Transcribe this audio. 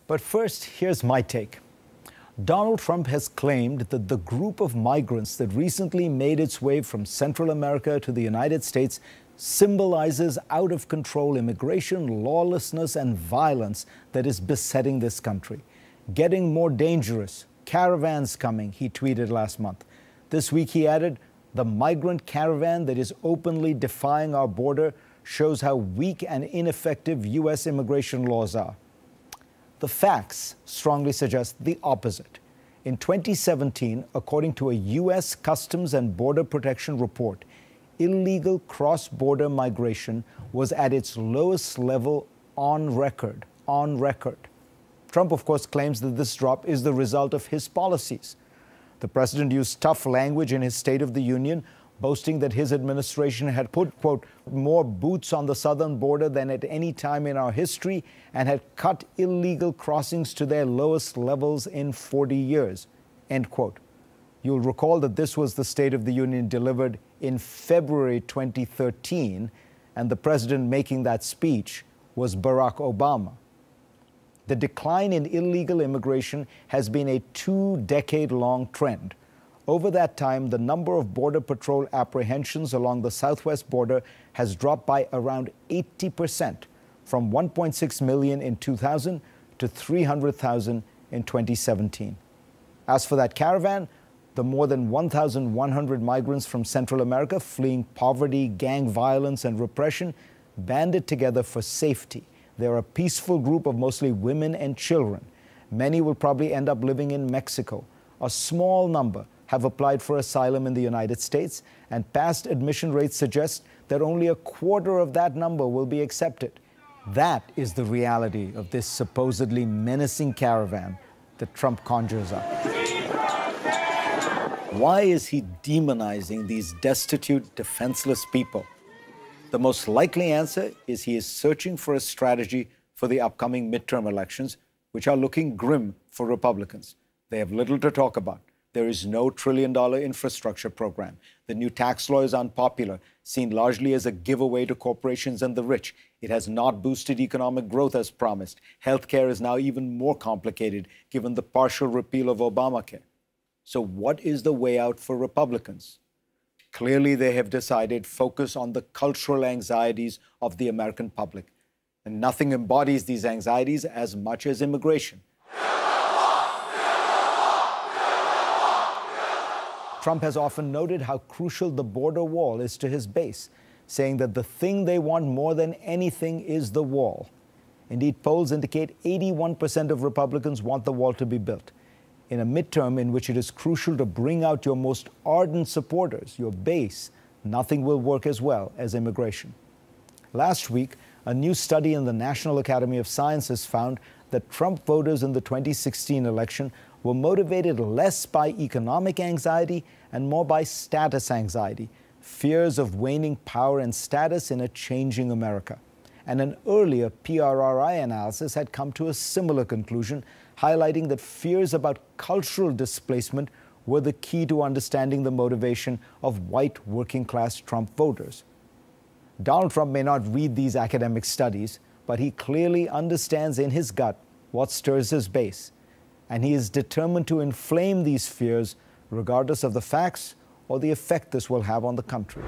But first, here's my take. Donald Trump has claimed that the group of migrants that recently made its way from Central America to the United States symbolizes out-of-control immigration, lawlessness, and violence that is besetting this country. Getting more dangerous. Caravans coming, he tweeted last month. This week, he added, the migrant caravan that is openly defying our border shows how weak and ineffective U.S. immigration laws are. The facts strongly suggest the opposite. In 2017, according to a U.S. Customs and Border Protection report, illegal cross-border migration was at its lowest level on record. Trump, of course, claims that this drop is the result of his policies. The president used tough language in his State of the Union, boasting that his administration had put, quote, more boots on the southern border than at any time in our history and had cut illegal crossings to their lowest levels in 40 years, end quote. You'll recall that this was the State of the Union delivered in February 2013, and the president making that speech was Barack Obama. The decline in illegal immigration has been a 2-decade-long trend. Over that time, the number of Border Patrol apprehensions along the southwest border has dropped by around 80%, from 1.6 million in 2000 to 300,000 in 2017. As for that caravan, the more than 1,100 migrants from Central America fleeing poverty, gang violence, and repression banded together for safety. They're a peaceful group of mostly women and children. Many will probably end up living in Mexico. A small number have applied for asylum in the United States, and past admission rates suggest that only a quarter of that number will be accepted. That is the reality of this supposedly menacing caravan that Trump conjures up. Why is he demonizing these destitute, defenseless people? The most likely answer is he is searching for a strategy for the upcoming midterm elections, which are looking grim for Republicans. They have little to talk about. There is no trillion-dollar infrastructure program. The new tax law is unpopular, seen largely as a giveaway to corporations and the rich. It has not boosted economic growth as promised. Healthcare is now even more complicated, given the partial repeal of Obamacare. So what is the way out for Republicans? Clearly, they have decided focus on the cultural anxieties of the American public. And nothing embodies these anxieties as much as immigration. Trump has often noted how crucial the border wall is to his base, saying that the thing they want more than anything is the wall. Indeed, polls indicate 81% of Republicans want the wall to be built. In a midterm in which it is crucial to bring out your most ardent supporters, your base, nothing will work as well as immigration. Last week, a new study in the National Academy of Sciences found that Trump voters in the 2016 election were motivated less by economic anxiety and more by status anxiety, fears of waning power and status in a changing America. And an earlier PRRI analysis had come to a similar conclusion, highlighting that fears about cultural displacement were the key to understanding the motivation of white working-class Trump voters. Donald Trump may not read these academic studies, but he clearly understands in his gut what stirs his base. And he is determined to inflame these fears regardless of the facts or the effect this will have on the country.